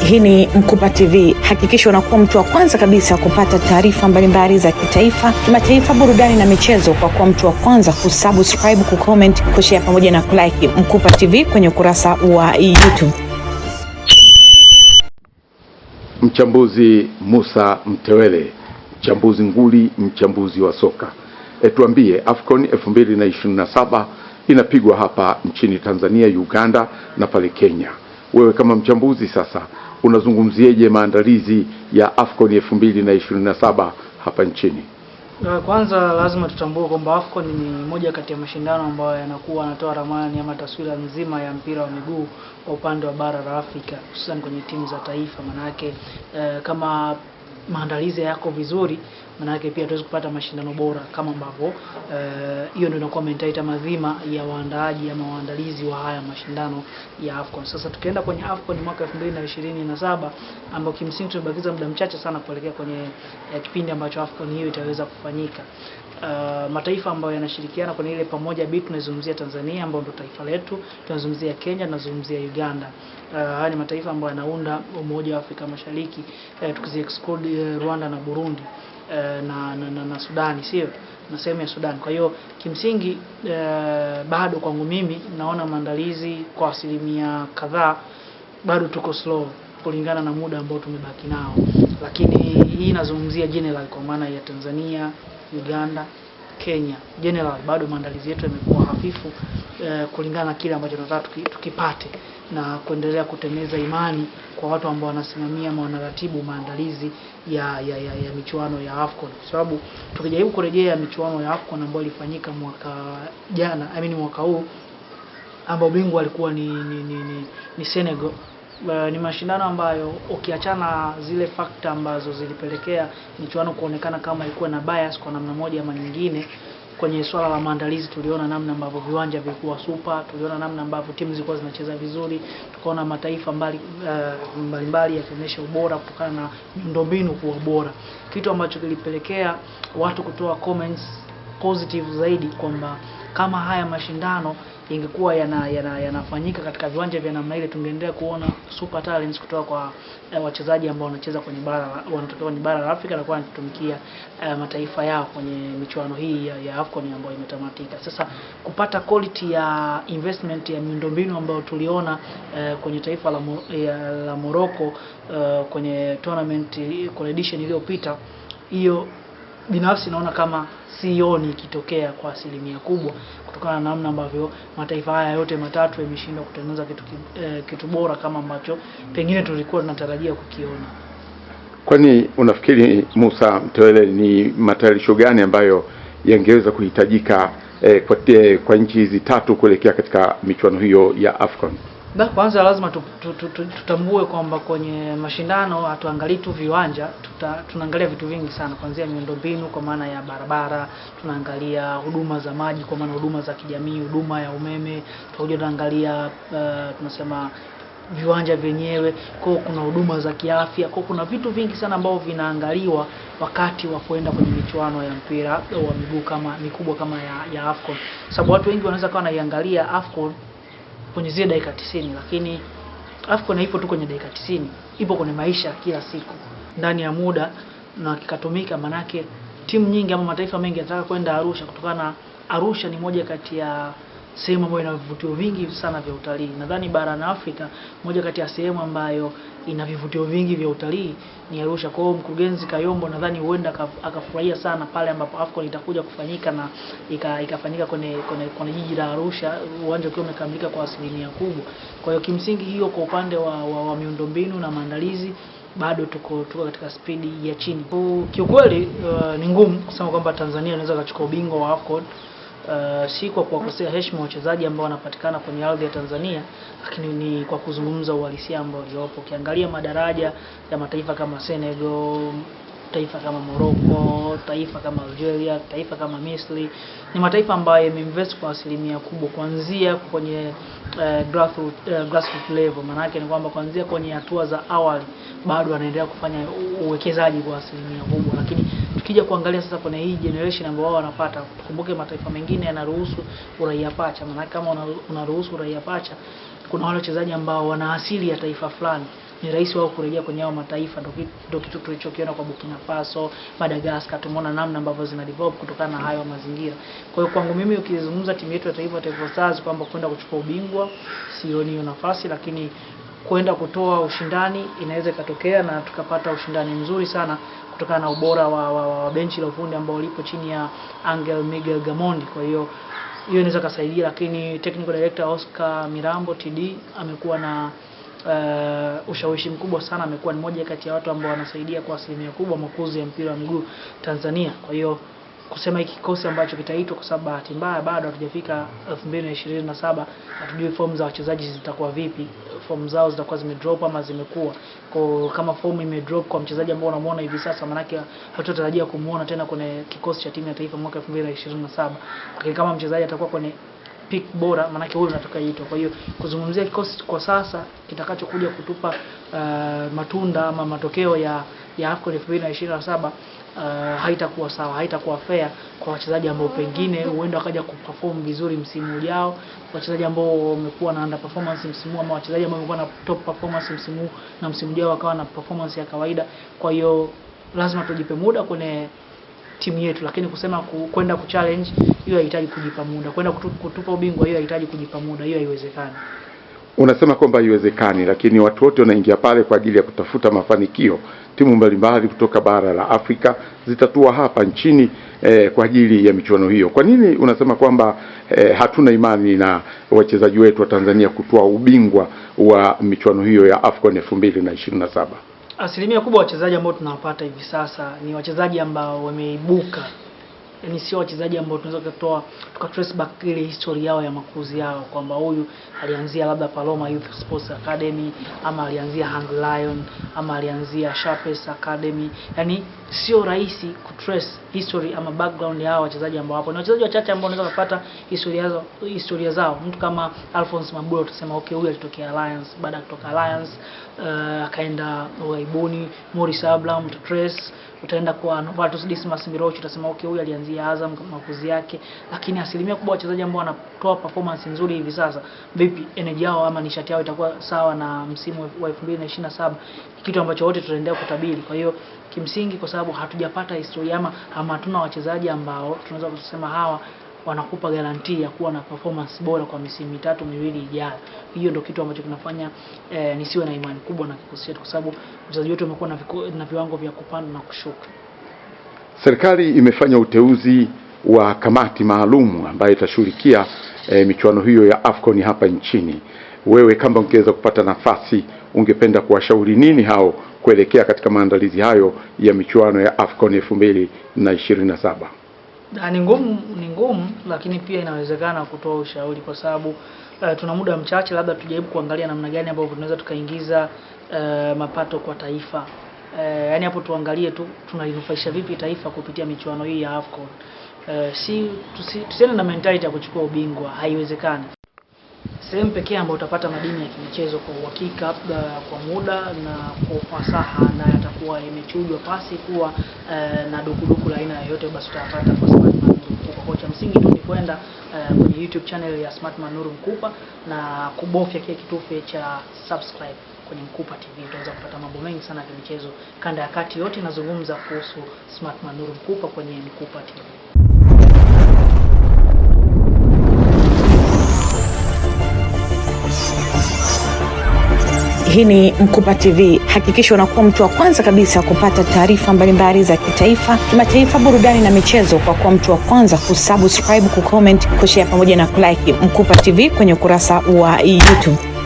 Hii ni Mkupa TV. Hakikisha unakuwa mtu wa kwanza kabisa kupata taarifa mbalimbali za kitaifa, kimataifa, burudani na michezo kwa kuwa mtu wa kwanza kusubscribe, kucomment, kushare pamoja na kulike Mkupa TV kwenye ukurasa wa YouTube. Mchambuzi Musa Mtewele, mchambuzi nguli, mchambuzi wa soka. Tuambie, AFCON 2027 inapigwa hapa nchini Tanzania, Uganda na pale Kenya. Wewe kama mchambuzi sasa unazungumzieje maandalizi ya AFCON 2027 hapa nchini? Kwanza lazima tutambue kwamba AFCON ni moja kati ya mashindano ambayo yanakuwa yanatoa ramani ama taswira nzima ya mpira wa miguu kwa upande wa bara la Afrika, hususan kwenye timu za taifa. Manake kama maandalizi yako vizuri, manake pia tuweze kupata mashindano bora, kama ambavyo hiyo ndio inakuwa mentality mazima ya waandaaji ama waandalizi wa haya mashindano ya AFCON. Sasa tukienda kwenye AFCON mwaka 2027 ambao kimsingi tumebakiza muda mchache sana kuelekea kwenye kipindi ambacho AFCON hiyo itaweza kufanyika. Mataifa ambayo yanashirikiana kwenye ile pamoja bit, tunazungumzia Tanzania ambayo ndio taifa letu, tunazungumzia Kenya, tunazungumzia Uganda. Haya ni mataifa ambayo yanaunda Umoja wa Afrika Mashariki, tukizi exclude Rwanda na Burundi na Sudani, sio na sehemu ya Sudan. Kwa hiyo kimsingi bado kwangu mimi naona maandalizi kwa asilimia kadhaa bado tuko slow kulingana na muda ambao tumebaki nao, lakini hii inazungumzia general kwa maana ya Tanzania, Uganda, Kenya. General bado maandalizi yetu yamekuwa hafifu kulingana na kile ambacho tunataka tukipate, na kuendelea kutengeneza imani kwa watu ambao wanasimamia ama wanaratibu maandalizi ya michuano ya AFCON. Kwa sababu tukijaribu kurejea michuano ya AFCON ambayo ilifanyika mwaka jana, mwaka huu, ambao bingwa alikuwa ni Senegal. Ni mashindano ambayo ukiachana zile factor ambazo zilipelekea michuano kuonekana kama ilikuwa na bias kwa namna moja ama nyingine, kwenye swala la maandalizi tuliona namna ambavyo viwanja vilikuwa super, tuliona namna ambavyo timu zilikuwa zinacheza vizuri, tukaona mataifa mbalimbali yakionyesha ubora kutokana na miundombinu kuwa bora, kitu ambacho kilipelekea watu kutoa comments positive zaidi kwamba kama haya mashindano ingekuwa yanafanyika katika viwanja vya namna ile, tungeendelea kuona super talents kutoka kwa wachezaji ambao wanacheza kwenye bara la Afrika na kwa kutumikia mataifa yao kwenye michuano hii ya AFCON ambayo imetamatika. Sasa kupata quality ya investment ya miundombinu ambayo tuliona kwenye taifa la Morocco kwenye tournament kwa edition iliyopita, hiyo binafsi naona kama sioni ikitokea kwa asilimia kubwa, kutokana na namna ambavyo mataifa haya yote matatu yameshindwa kutengeneza kitu bora kama ambacho pengine tulikuwa tunatarajia kukiona. Kwani unafikiri, Musa Mtewele, ni matayarisho gani ambayo yangeweza kuhitajika kwa nchi hizi tatu kuelekea katika michuano hiyo ya AFCON? Kwanza lazima tutambue kwamba kwenye mashindano hatuangalii tu viwanja, tunaangalia vitu vingi sana, kuanzia miundombinu kwa maana ya barabara, tunaangalia huduma za maji kwa maana huduma za kijamii, huduma ya umeme, tunaangalia tunasema viwanja vyenyewe, kwa kuna huduma za kiafya, kwa kuna vitu vingi sana ambavyo vinaangaliwa wakati wa kwenda kwenye michuano ya mpira wa miguu kama mikubwa kama ya AFCON. Sababu watu wengi wanaweza kuwa wanaiangalia AFCON kwenye zile dakika 90, lakini AFCON haipo tu kwenye dakika 90, ipo kwenye maisha kila siku ndani ya muda na kikatumika. Manake timu nyingi ama mataifa mengi yanataka kwenda Arusha, kutokana na Arusha ni moja kati ya sehemu ambayo ina vivutio vingi sana vya utalii. Nadhani barani Afrika moja kati ya sehemu ambayo ina vivutio vingi vya utalii ni Arusha. Kwa hiyo mkurugenzi Kayombo nadhani huenda akafurahia sana pale ambapo AFCON itakuja kufanyika na ikafanyika kwenye jiji la Arusha, uwanja ukiwa umekamilika kwa asilimia kubwa. Kwa hiyo kimsingi hiyo kwa upande wa miundombinu na maandalizi bado tuko katika spidi ya chini. Kiukweli ni ngumu kusema kwamba Tanzania inaweza kuchukua ubingwa wa AFCON. Si kwa kuwakosea heshima wachezaji ambao wanapatikana kwenye ardhi ya Tanzania, lakini ni kwa kuzungumza uhalisia ambao uliopo. Ukiangalia madaraja ya mataifa kama Senegal, taifa kama Morocco, taifa kama Algeria, taifa kama Misri, ni mataifa ambayo yameinvest kwa asilimia kubwa kuanzia kwenye grassroots level. Maana yake ni kwamba kuanzia kwenye hatua za awali bado wanaendelea kufanya uwekezaji kwa asilimia kubwa. Lakini tukija kuangalia sasa kwenye hii generation ambao wao wanapata, tukumbuke mataifa mengine yanaruhusu uraia pacha. Maana kama unaruhusu uraia pacha, kuna wale wachezaji ambao wana asili ya taifa fulani ni rahisi wao kurejea kwenye hao mataifa. Ndio kitu tulichokiona kwa Burkina Faso, Madagascar, tumeona namna ambavyo zina develop kutokana na hayo mazingira. Kwa hiyo kwangu mimi ukizungumza timu yetu ya taifa Taifa Stars kwamba kwenda kuchukua ubingwa, sioni hiyo nafasi, lakini kwenda kutoa ushindani inaweza ikatokea na tukapata ushindani mzuri sana kutokana na ubora wa benchi la ufundi ambao lipo chini ya Angel Miguel Gamondi. Kwa hiyo inaweza kusaidia, lakini technical director Oscar Mirambo TD amekuwa na ushawishi mkubwa sana, amekuwa ni mmoja kati ya watu ambao wanasaidia kwa asilimia kubwa makuzi ya mpira wa miguu Tanzania. Kwa hiyo kusema hiki kikosi ambacho kitaitwa, kwa sababu bahati mbaya bado hatujafika 2027, hatujui form za wachezaji zitakuwa vipi, form zao zitakuwa zimedrop ama zimekuwa. Kwa kama form imedrop kwa mchezaji ambao unamuona hivi sasa, maana yake hatutarajia kumuona tena kwenye kikosi cha timu ya taifa mwaka 2027. Lakini kama mchezaji atakuwa kwenye peak bora, maana yake huyo atakayeitwa. Kwa hiyo kuzungumzia kikosi kwa sasa kitakachokuja kutupa matunda ama matokeo ya AFCON 2027 haitakuwa sawa, haitakuwa fair kwa wachezaji ambao pengine huenda wakaja kuperform vizuri msimu ujao, wachezaji ambao wamekuwa na under performance msimu, ama wachezaji ambao wamekuwa na top performance msimu na msimu ujao wakawa na performance ya kawaida. Kwa hiyo lazima tujipe muda kwenye timu yetu, lakini kusema kwenda kuchallenge hiyo haihitaji kujipa muda, kwenda kutupa ubingwa hiyo haihitaji kujipa muda, hiyo haiwezekani. Unasema kwamba haiwezekani, lakini watu wote wanaingia pale kwa ajili ya kutafuta mafanikio. Timu mbalimbali kutoka bara la Afrika zitatua hapa nchini kwa ajili ya michuano hiyo. Kwa nini unasema kwamba hatuna imani na wachezaji wetu wa Tanzania kutoa ubingwa wa michuano hiyo ya AFCON 2027? Asilimia kubwa wachezaji ambao tunawapata hivi sasa ni wachezaji ambao wameibuka, yani sio wachezaji ambao tunaweza tukatrace back ile history yao ya makuzi yao, kwamba huyu alianzia labda Paloma Youth Sports Academy, ama alianzia Hang Lion, ama alianzia Sharpes Academy. Yani sio rahisi kutrace history ama background ya hao wachezaji ambao hapo. Ni wachezaji wachache ambao unaweza kupata historia zao. Mtu kama Alphonse Mabula utasema okay, huyu alitokea Alliance, baada ya kutoka Alliance akaenda Uhaibuni. Maurice Abraham utatrace, utaenda kwa Novatus Dismas Mirocho utasema okay, huyu alianzia Azam makuzi yake. Lakini asilimia kubwa wachezaji ambao wanatoa performance nzuri hivi sasa, vipi energy yao ama nishati yao itakuwa sawa na msimu wa 2027, kitu ambacho wote tutaendelea kutabiri. Kwa hiyo kimsingi, kwa sababu hatujapata historia ama hatuna wachezaji ambao tunaweza kusema hawa wanakupa guarantee ya kuwa na performance bora kwa misimu mitatu miwili ijayo. Hiyo ndio kitu ambacho kinafanya nisiwe na imani kubwa na kikosi chetu, kwa sababu wachezaji wetu wamekuwa na viwango vya kupanda na kushuka. Serikali imefanya uteuzi wa kamati maalum ambayo itashughulikia michuano hiyo ya AFCON hapa nchini. Wewe kama ungeweza kupata nafasi, ungependa kuwashauri nini hao kuelekea katika maandalizi hayo ya michuano ya AFCON 2027? Ni ngumu, lakini pia inawezekana kutoa ushauri, kwa sababu tuna muda mchache. Labda tujaribu kuangalia namna gani ambavyo tunaweza tukaingiza mapato kwa taifa. Yani hapo tuangalie tu tunalinufaisha vipi taifa kupitia michuano hii ya AFCON. Tusiende na mentality ya kuchukua ubingwa, haiwezekani. Sehemu pekee ambayo utapata madini ya kimichezo kwa uhakika, kwa muda na kwa ufasaha, na yatakuwa imechujwa pasi kuwa na dukuduku la aina yoyote, basi utapata kwa Smartman Nuru Mkupa. Kwa cha msingi tu ni kwenda kwenye YouTube channel ya Smartman Nuru Mkupa na kubofya kile kitufe cha subscribe kwenye Mkupa TV. Utaweza kupata mambo mengi sana ya kimichezo kanda ya kati yote inazungumza kuhusu Smartman Nuru Mkupa kwenye Mkupa TV. Hii ni Mkupa TV. Hakikisha unakuwa mtu wa kwanza kabisa kupata taarifa mbalimbali za kitaifa, kimataifa, burudani na michezo kwa kuwa mtu wa kwanza kusubscribe, kucomment, kushare pamoja na kulike Mkupa TV kwenye ukurasa wa YouTube.